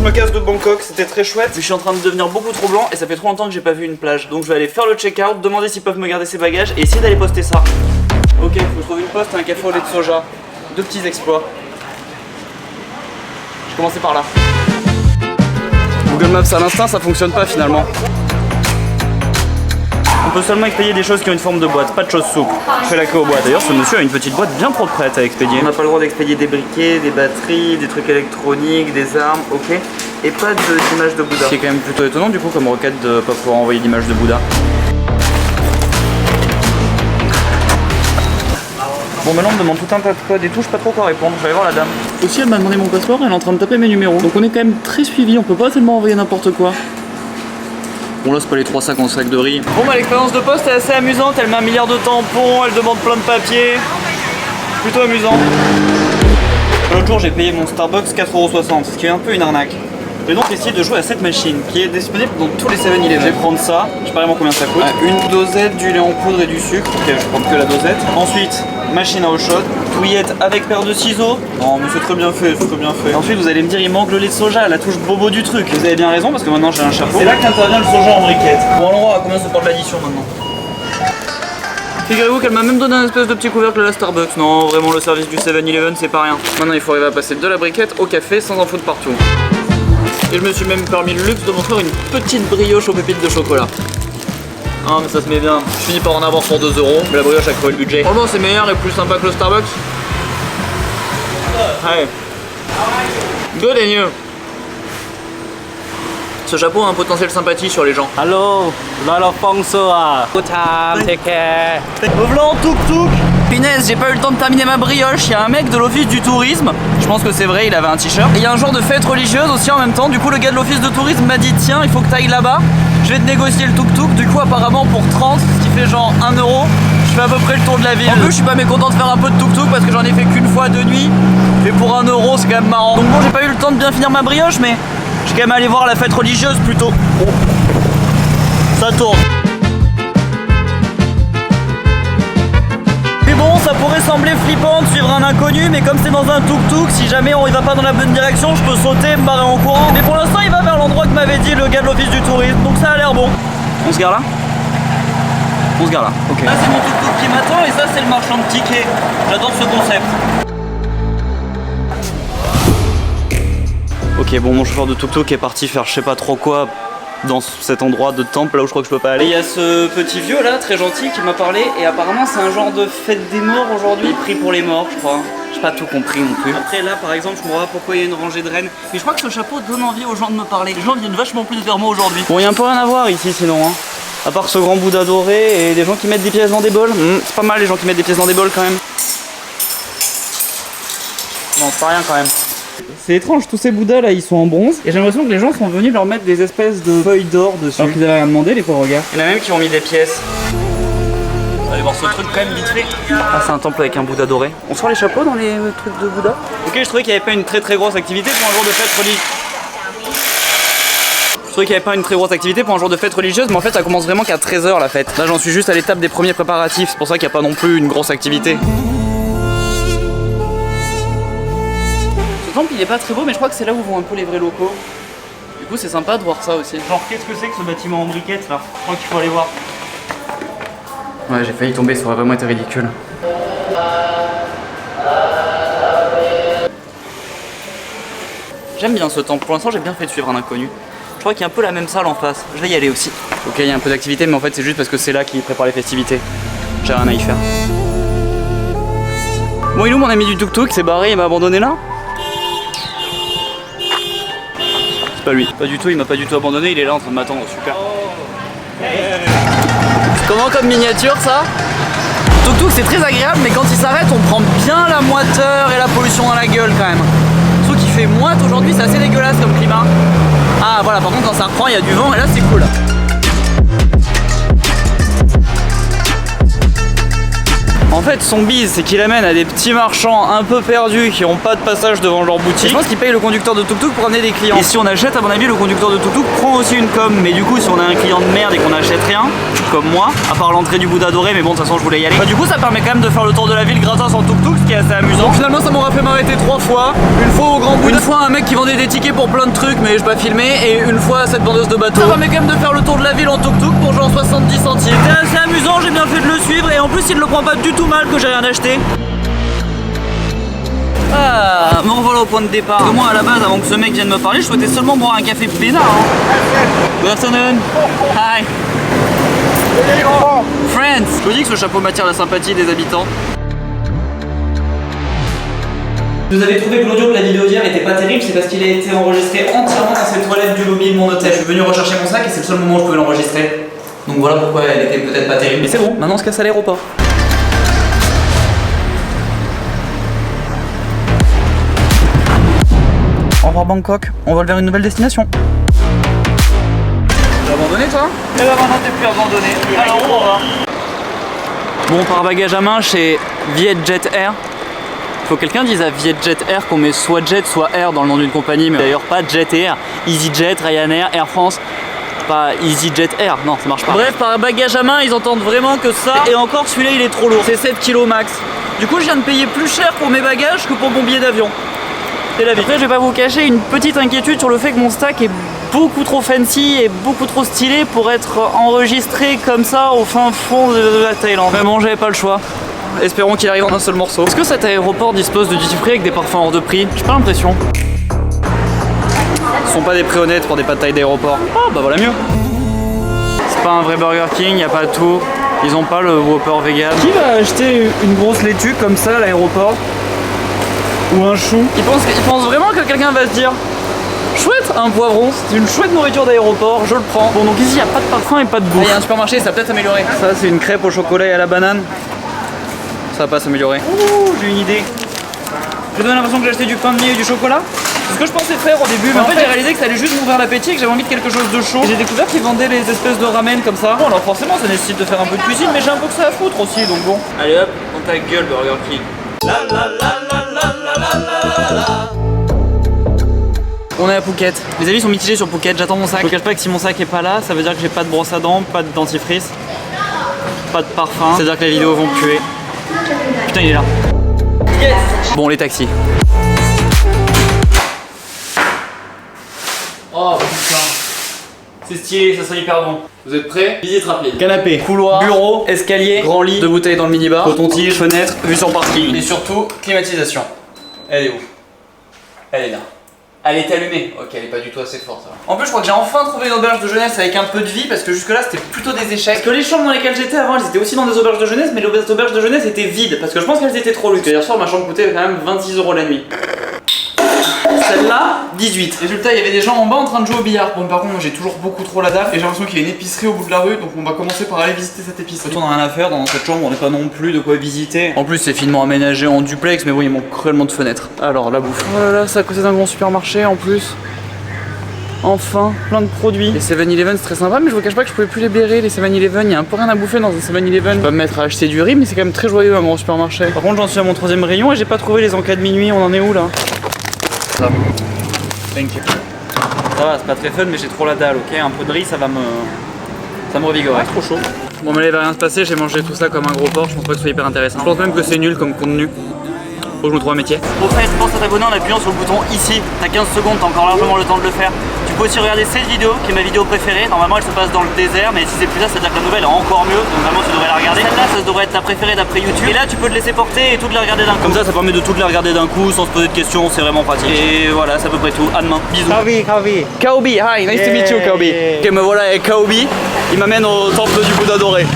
je me casse de Bangkok, c'était très chouette. Mais je suis en train de devenir beaucoup trop blanc et ça fait trop longtemps que j'ai pas vu une plage. Donc je vais aller faire le check-out, demander s'ils peuvent me garder ses bagages et essayer d'aller poster ça. Ok, faut trouver une poste, un café au lait de soja. 2 petits exploits. Je vais commencer par là. Google Maps à l'instinct, ça fonctionne pas finalement. On peut seulement expédier des choses qui ont une forme de boîte, pas de choses souples. Je fais la queue aux boîtes. D'ailleurs, ce monsieur a une petite boîte bien trop prête à expédier. On n'a pas le droit d'expédier des briquets, des batteries, des trucs électroniques, des armes, ok. Et pas d'image de Bouddha. Ce qui est quand même plutôt étonnant du coup comme requête de pas pouvoir envoyer d'image de Bouddha. Bon, maintenant on me demande tout un tas de codes et tout, je sais pas trop quoi répondre, je vais aller voir la dame. Aussi, elle m'a demandé mon passeport, elle est en train de taper mes numéros. Donc on est quand même très suivi, on peut pas tellement envoyer n'importe quoi. Bon, là c'est pas les 3 sacs en sac de riz. Bon, bah l'expérience de poste est assez amusante, elle met 1 milliard de tampons, elle demande plein de papiers. Plutôt amusant. L'autre jour j'ai payé mon Starbucks 4,60€, ce qui est un peu une arnaque. J'ai donc essayé de jouer à cette machine qui est disponible dans tous les 7-Eleven. Je vais prendre ça, je sais pas vraiment combien ça coûte. Une dosette du lait en poudre et du sucre. Ok, je vais prendre que la dosette. Ensuite, machine à eau chaude, touillette avec paire de ciseaux. Non mais c'est très bien fait, c'est très bien fait. Ensuite vous allez me dire il manque le lait de soja, la touche bobo du truc. Vous avez bien raison parce que maintenant j'ai un chapeau. C'est là qu'intervient le soja en briquette. Bon alors à combien ça porte l'addition maintenant? Figurez-vous qu'elle m'a même donné un espèce de petit couvercle à la Starbucks. Non vraiment le service du 7-Eleven c'est pas rien. Maintenant il faut arriver à passer de la briquette au café sans en foutre partout. Et je me suis même permis le luxe de m'offrir une petite brioche aux pépites de chocolat. Ah mais ça se met bien. Je finis par en avoir pour 2€, mais la brioche a crevé le budget. Franchement c'est meilleur et plus sympa que le Starbucks. Ouais. Good and you. Ce chapeau a un potentiel sympathie sur les gens. Hello, lot of sponsor. Good time, take care. Me v'là en tuk-tuk. Punaise, j'ai pas eu le temps de terminer ma brioche. Il y a un mec de l'office du tourisme. Je pense que c'est vrai, il avait un t-shirt. Et il y a un genre de fête religieuse aussi en même temps. Du coup, le gars de l'office de tourisme m'a dit tiens, il faut que t'ailles là-bas. Je vais te négocier le tuk-tuk. Du coup, apparemment, pour 30, ce qui fait genre 1€, je fais à peu près le tour de la ville. En plus, je suis pas mécontent de faire un peu de tuk-tuk parce que j'en ai fait qu'une fois de nuit. Et pour 1€, c'est quand même marrant. Donc bon, j'ai pas eu le temps de bien finir ma brioche, mais je suis quand même allé voir la fête religieuse plutôt. Oh. Ça tourne. Mais bon, ça pourrait sembler flippant de suivre un inconnu, mais comme c'est dans un tuk-tuk, si jamais on y va pas dans la bonne direction, je peux sauter, me barrer en courant. Mais pour l'instant, il va vers l'endroit que m'avait dit le gars de l'office du tourisme, donc ça a l'air bon. On se gare là? On se gare là, ok. Là, c'est mon tuk-tuk qui m'attend et ça, c'est le marchand de tickets. J'adore ce concept. Ok, bon, mon chauffeur de tuk-tuk est parti faire je sais pas trop quoi dans cet endroit de temple là où je crois que je peux pas aller. Il y a ce petit vieux là, très gentil, qui m'a parlé et apparemment c'est un genre de fête des morts aujourd'hui, pris pour les morts, je crois. J'ai pas tout compris non plus. Après là, par exemple, je comprends pas pourquoi il y a une rangée de rennes. Mais je crois que ce chapeau donne envie aux gens de me parler. Les gens viennent vachement plus vers moi aujourd'hui. Bon, il y a un peu rien à voir ici sinon, hein. À part ce grand Bouddha doré et des gens qui mettent des pièces dans des bols. C'est pas mal les gens qui mettent des pièces dans des bols quand même. Non, c'est pas rien quand même. C'est étrange, tous ces bouddhas là ils sont en bronze et j'ai l'impression que les gens sont venus leur mettre des espèces de feuilles d'or dessus. Alors qu'ils avaient rien demandé les pauvres gars. Il y en a même qui ont mis des pièces. On va aller voir ce truc quand même vite fait. Ah c'est un temple avec un bouddha doré. On sort les chapeaux dans les trucs de bouddha. Ok, je trouvais qu'il n'y avait pas une très grosse activité pour un jour de fête religieuse. Je trouvais qu'il n'y avait pas une très grosse activité pour un jour de fête religieuse, mais en fait ça commence vraiment qu'à 13h la fête. Là j'en suis juste à l'étape des premiers préparatifs, c'est pour ça qu'il n'y a pas non plus une grosse activité. Le temple il est pas très beau mais je crois que c'est là où vont un peu les vrais locaux. Du coup c'est sympa de voir ça aussi. Genre qu'est-ce que c'est que ce bâtiment en briquettes là? Je crois qu'il faut aller voir. Ouais j'ai failli tomber, ça aurait vraiment été ridicule. J'aime bien ce temple, pour l'instant j'ai bien fait de suivre un inconnu. Je crois qu'il y a un peu la même salle en face, je vais y aller aussi. Ok il y a un peu d'activité mais en fait c'est juste parce que c'est là qu'ils préparent les festivités. J'ai rien à y faire. Bon il est où mon ami du tuk-tuk? Il s'est barré, il m'a abandonné là? C'est pas lui. Pas du tout, il m'a pas du tout abandonné, il est là en train de m'attendre, super. Comment comme miniature ça? Le tuk-tuk c'est très agréable mais quand il s'arrête on prend bien la moiteur et la pollution dans la gueule quand même. Surtout qu'il fait moite aujourd'hui, c'est assez dégueulasse comme climat. Ah voilà, par contre quand ça reprend il y a du vent et là c'est cool. En fait son bise c'est qu'il amène à des petits marchands un peu perdus qui n'ont pas de passage devant leur boutique. Et je pense qu'il paye le conducteur de tuk-tuk pour amener des clients. Et si on achète à mon avis le conducteur de tuk-tuk prend aussi une com. Mais du coup si on a un client de merde et qu'on n'achète rien, comme moi, à part l'entrée du Bouddha doré, mais bon de toute façon je voulais y aller. Bah du coup ça permet quand même de faire le tour de la ville gratos en tuk-tuk, ce qui est assez amusant. Donc finalement ça m'aura fait m'arrêter 3 fois. Une fois au grand Bouddha fois un mec qui vendait des tickets pour plein de trucs mais je pas filmé, et une fois cette vendeuse de bateaux. Ça permet quand même de faire le tour de la ville en tuk-tuk pour genre 70 centimes. C'est assez amusant, j'ai bien fait de le suivre, et en plus il le prend pas du tout mal que j'ai rien acheté. Ah, me revoilà au point de départ. Parce que moi à la base, avant que ce mec vienne me parler, je souhaitais seulement boire un café peinard. Good afternoon. Hi. Friends. Je vous dis que ce chapeau m'attire la sympathie des habitants. Vous avez trouvé que l'audio de la vidéo d'hier n'était pas terrible, c'est parce qu'il a été enregistré entièrement dans ces toilettes du lobby de mon hôtel. Je suis venu rechercher mon sac et c'est le seul moment où je pouvais l'enregistrer. Donc voilà pourquoi elle était peut-être pas terrible. Mais c'est bon, maintenant on se casse à l'aéroport. Au revoir Bangkok, on vole vers une nouvelle destination. T'as abandonné toi? Eh ben maintenant t'es plus abandonné. Alors on va. Bon, on part bagage à main chez Vietjet Air. Faut que quelqu'un dise à Vietjet Air qu'on met soit Jet soit Air dans le nom d'une compagnie, mais d'ailleurs pas Jet Air, EasyJet, Ryanair, Air France, pas EasyJet Air, non ça marche pas. Bref, par bagage à main ils entendent vraiment que ça, et encore celui-là il est trop lourd, c'est 7 kg max. Du coup je viens de payer plus cher pour mes bagages que pour mon billet d'avion. C'est la vie. Après je vais pas vous cacher une petite inquiétude sur le fait que mon stack est beaucoup trop fancy et beaucoup trop stylé pour être enregistré comme ça au fin fond de la Thaïlande. Mais bon, j'avais pas le choix. Espérons qu'il arrive en un seul morceau. Est-ce que cet aéroport dispose de duty free avec des parfums hors de prix? J'ai pas l'impression. Ce sont pas des prix honnêtes pour des pâtes thaï d'aéroport. Ah bah voilà mieux. C'est pas un vrai Burger King, y a pas tout. Ils ont pas le Whopper vegan. Qui va acheter une grosse laitue comme ça à l'aéroport? Ou un chou? Ils pensent vraiment que quelqu'un va se dire chouette, un poivron, c'est une chouette nourriture d'aéroport, je le prends. Bon donc ici y a pas de parfum et pas de bouffe. Il y a un supermarché, ça va peut-être améliorer. Ça c'est une crêpe au chocolat et à la banane. Ça va pas s'améliorer. Ouh, j'ai une idée. Je donne l'impression que j'ai acheté du pain de mie et du chocolat. C'est ce que je pensais faire au début, mais en fait j'ai réalisé que ça allait juste m'ouvrir l'appétit et que j'avais envie de quelque chose de chaud. J'ai découvert qu'ils vendaient les espèces de ramen comme ça. Bon alors forcément ça nécessite de faire un peu de cuisine, mais j'ai un peu que ça à foutre aussi, donc bon. Allez hop, dans ta gueule Burger King. On est à Phuket. Les avis sont mitigés sur Phuket, j'attends mon sac. Je ne cache pas que si mon sac est pas là, ça veut dire que j'ai pas de brosse à dents, pas de dentifrice, pas de parfum. C'est à dire que les vidéos vont puer. Putain, il est là. Yes. Bon, les taxis. Oh putain. C'est stylé, ça serait hyper bon. Vous êtes prêts? Visite rapide. Canapé, couloir, bureau, escalier, grand lit, 2 bouteilles dans le minibar, coton-tige, fenêtre, vue sur parking. Et surtout, climatisation. Elle est où? Elle est là. Elle est allumée. Ok, elle est pas du tout assez forte. Alors. En plus, je crois que j'ai enfin trouvé une auberge de jeunesse avec un peu de vie, parce que jusque-là, c'était plutôt des échecs. Parce que les chambres dans lesquelles j'étais avant, elles étaient aussi dans des auberges de jeunesse, mais l'auberge de jeunesse était vide, parce que je pense qu'elles étaient trop luxe. Hier soir, ma chambre coûtait quand même 26 € la nuit. Celle-là, 18. Résultat, il y avait des gens en bas en train de jouer au billard. Bon, par contre, moi j'ai toujours beaucoup trop la dalle et j'ai l'impression qu'il y a une épicerie au bout de la rue, donc on va commencer par aller visiter cette épicerie. On a rien à faire dans cette chambre, on n'est pas non plus de quoi visiter. En plus, c'est finement aménagé en duplex, mais bon, il manque cruellement de fenêtres. Alors, la bouffe. Oh là là, c'est à côté d'un grand supermarché en plus. Enfin, plein de produits. Les 7-Eleven c'est très sympa, mais je vous cache pas que je pouvais plus les blairer. Les 7-Eleven, il y a un peu rien à bouffer dans un 7-Eleven. Je vais pas me mettre à acheter du riz, mais c'est quand même très joyeux un grand supermarché. Par contre, j'en suis à mon 3ème rayon et j'ai pas trouvé les encas de minuit. On en est où là? Ça. Thank you. Ça va, c'est pas très fun, mais j'ai trop la dalle, ok? Un peu de riz, ça va me revigorer. Trop chaud. Bon, mais là, il va rien se passer, j'ai mangé tout ça comme un gros porc, je pense pas que ce soit hyper intéressant. Je pense même que c'est nul comme contenu. Faut que je me trouve un métier. Au fait, pense à t'abonner en appuyant sur le bouton ici. T'as 15 secondes, t'as encore largement le temps de le faire. Tu peux aussi regarder cette vidéo, qui est ma vidéo préférée. Normalement, elle se passe dans le désert, mais si c'est plus là, ça veut dire que la nouvelle est encore mieux. Donc vraiment, tu devrais la regarder. Celle-là, ça devrait être ta préférée d'après YouTube. Et là, tu peux te laisser porter et toutes les regarder d'un coup. Comme ça permet de toutes les regarder d'un coup, sans se poser de questions. C'est vraiment pratique. Et voilà, c'est à peu près tout. À demain. Bisous. Kaobi, hi, nice to meet you, Kaobi. Ok, me voilà avec Kaobi. Il m'amène au temple du Bouddha doré.